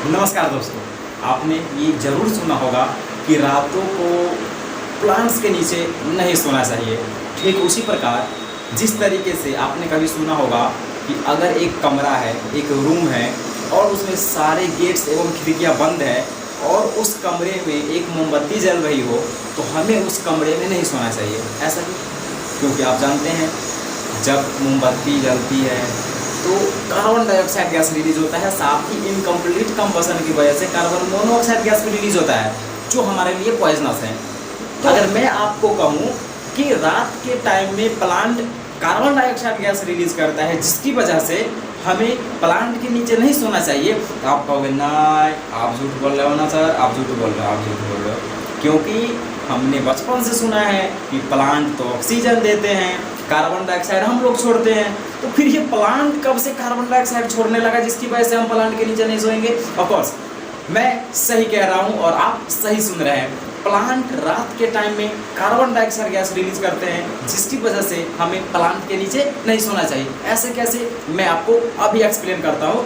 नमस्कार दोस्तों, आपने ये ज़रूर सुना होगा कि रातों को प्लांट्स के नीचे नहीं सोना चाहिए। ठीक उसी प्रकार जिस तरीके से आपने कभी सुना होगा कि अगर एक कमरा है, एक रूम है और उसमें सारे गेट्स एवं खिड़कियां बंद है और उस कमरे में एक मोमबत्ती जल रही हो तो हमें उस कमरे में नहीं सोना चाहिए। ऐसा क्यों? क्योंकि आप जानते हैं जब मोमबत्ती जलती है तो कार्बन डाइऑक्साइड गैस रिलीज होता है, साथ ही इनकम्प्लीट कंबशन की वजह से कार्बन मोनोऑक्साइड गैस भी रिलीज होता है जो हमारे लिए पॉइजनस है। तो अगर मैं आपको कहूँ कि रात के टाइम में plant carbon dioxide gas release करता है जिसकी वजह से हमें प्लांट के नीचे नहीं सोना चाहिए, तो आप कहोगे ना आप झूठ बोल रहे हो ना सर, आप झूठ बोल रहे हो, आप झूठ बोल रहे हो। क्योंकि हमने बचपन से सुना है कि प्लांट तो ऑक्सीजन देते हैं, कार्बन डाइऑक्साइड हम लोग छोड़ते हैं। तो फिर ये प्लांट कब से कार्बन डाइऑक्साइड छोड़ने लगा जिसकी वजह से हम प्लांट के नीचे नहीं सोएंगे? ऑफ कोर्स मैं सही कह रहा हूँ और आप सही सुन रहे हैं। प्लांट रात के टाइम में कार्बन डाइऑक्साइड गैस रिलीज करते हैं जिसकी वजह से हमें प्लांट के नीचे नहीं सोना चाहिए। ऐसे कैसे, मैं आपको अभी एक्सप्लेन करता हूँ।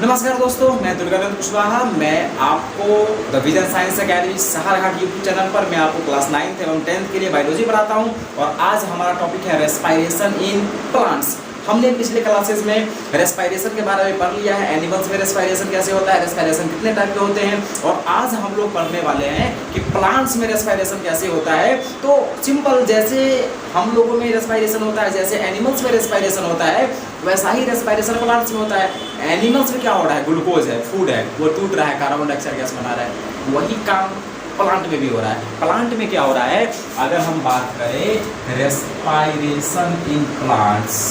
नमस्कार दोस्तों, मैं दुर्गानंद कुशवाहा। मैं आपको the vision science academy Saharghat YouTube channel पर मैं आपको क्लास 9th एवं 10th के लिए बायोलॉजी पढ़ाता हूँ और आज हमारा टॉपिक है रेस्पायरेशन इन प्लांट्स। हमने पिछले क्लासेस में रेस्पायरेशन के बारे में पढ़ लिया है, एनिमल्स में रेस्पायरेशन कैसे होता है, रेस्पायरेशन कितने टाइप के होते हैं, और आज हम लोग पढ़ने वाले हैं कि प्लांट्स में रेस्पायरेशन कैसे होता है। तो सिंपल, जैसे हम लोगों में रेस्पायरेशन होता है, जैसे एनिमल्स में रेस्पायरेशन होता है, वैसा ही रेस्पायरेशन प्लांट्स में होता है। एनिमल्स में क्या हो रहा है, ग्लूकोज है, फूड है, वो टूट रहा है, कार्बन डाइऑक्साइड गैस बना रहा है। वही काम प्लांट में भी हो रहा है। प्लांट में क्या हो रहा है, अगर हम बात करें respiration in plants,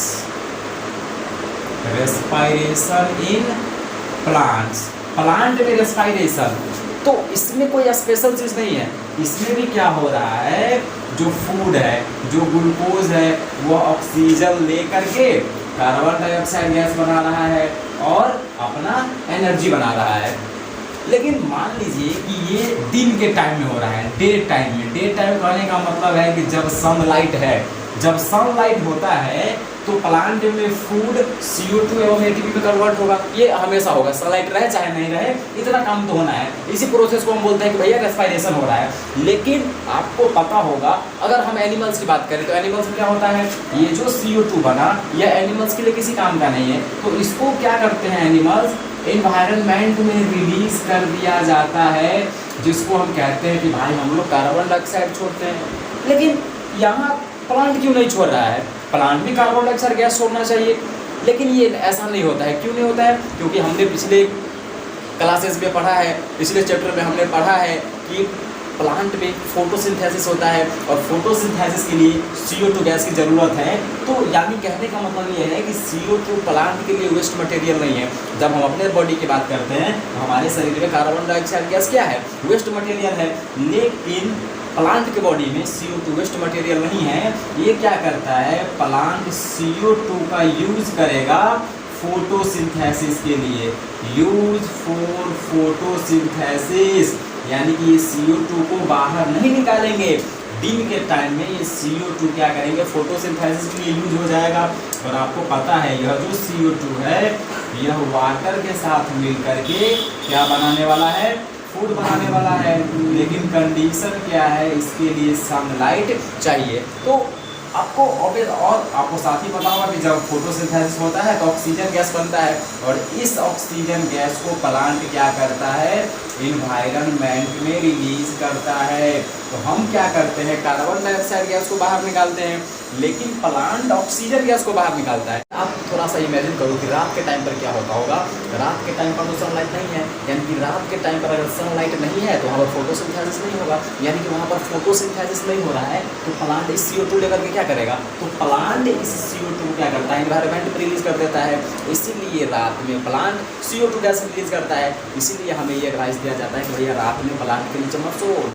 respiration in plants, plant में रेस्पायरेशन, तो इसमें कोई स्पेशल चीज नहीं है। इसमें भी क्या हो रहा है, जो फूड है, जो ग्लूकोज है, वो ऑक्सीजन लेकर के कार्बन डाइऑक्साइड गैस बना रहा है और अपना एनर्जी बना रहा है। लेकिन मान लीजिए कि ये दिन के टाइम में हो रहा है, डे टाइम में। डे टाइम कहने का मतलब है कि जब सनलाइट है, जब सनलाइट होता है तो प्लांट में फूड CO2 एवं ATP में कन्वर्ट होगा। ये हमेशा होगा, सनलाइट रहे चाहे नहीं रहे, इतना काम तो होना है। इसी प्रोसेस को हम बोलते हैं कि भैया रेस्पायरेशन हो रहा है। लेकिन आपको पता होगा, अगर हम एनिमल्स की बात करें तो एनिमल्स में क्या होता है, ये जो CO2 बना यह एनिमल्स के लिए किसी काम का नहीं है। तो इसको क्या करते हैं एनिमल्स, एनवायरनमेंट में रिलीज कर दिया जाता है, जिसको हम कहते हैं कि भाई हम लोग कार्बन डाइऑक्साइड छोड़ते हैं। लेकिन यहाँ प्लांट क्यों नहीं छोड़ रहा है? प्लांट भी कार्बन डाइऑक्साइड गैस छोड़ना चाहिए, लेकिन ये ऐसा नहीं होता है। क्यों नहीं होता है? क्योंकि हमने पिछले क्लासेस में पढ़ा है, पिछले चैप्टर में हमने पढ़ा है कि प्लांट में फोटोसिंथेसिस होता है और फोटोसिंथेसिस के लिए CO2 गैस की ज़रूरत है। तो यानी कहने का मतलब ये है कि CO2 प्लांट के लिए वेस्ट मटेरियल नहीं है। जब हम अपने बॉडी की बात करते हैं तो हमारे शरीर में कार्बन डाइऑक्साइड गैस क्या है, वेस्ट मटेरियल है। लेकिन प्लांट के बॉडी में CO2 वेस्ट मटेरियल नहीं है। ये क्या करता है, प्लांट CO2 का यूज करेगा फोटोसिंथेसिस के लिए, यूज फॉर फोटोसिंथेसिस, यानी कि ये CO2 को बाहर नहीं निकालेंगे। दिन के टाइम में ये CO2 क्या करेंगे, फोटोसिंथेसिस के लिए यूज हो जाएगा। और आपको पता है यह जो CO2 है यह वाटर के साथ मिल करके क्या बनाने वाला है, फूड बनाने वाला है। लेकिन कंडीशन क्या है, इसके लिए सनलाइट चाहिए। तो आपको और आपको साथ ही पता होगा कि जब फोटोसिंथेसिस होता है तो ऑक्सीजन गैस बनता है और इस ऑक्सीजन गैस को प्लांट क्या करता है, एनवायरनमेंट में रिलीज करता है। तो हम क्या करते हैं, कार्बन डाइऑक्साइड गैस को बाहर निकालते हैं, लेकिन प्लांट ऑक्सीजन गैस को बाहर निकालता है। आप थोड़ा सा इमेजिन करो कि रात के टाइम पर क्या होता होगा। रात के टाइम पर तो सनलाइट नहीं है, यानी कि रात के टाइम पर अगर सनलाइट नहीं है तो वहाँ पर फोटोसिंथेसिस नहीं होगा, यानी कि वहाँ पर फोटोसिंथेसिस नहीं हो रहा है। तो प्लांट इस CO2 लेकर के क्या करेगा, तो प्लांट इस CO2 को क्या करता है, एनवायरनमेंट में रिलीज कर देता है। इसीलिए रात में प्लांट CO2 गैस रिलीज करता है। इसीलिए हमें ये एडवाइस दिया जाता है कि भैया रात में प्लांट के नीचे मत सो।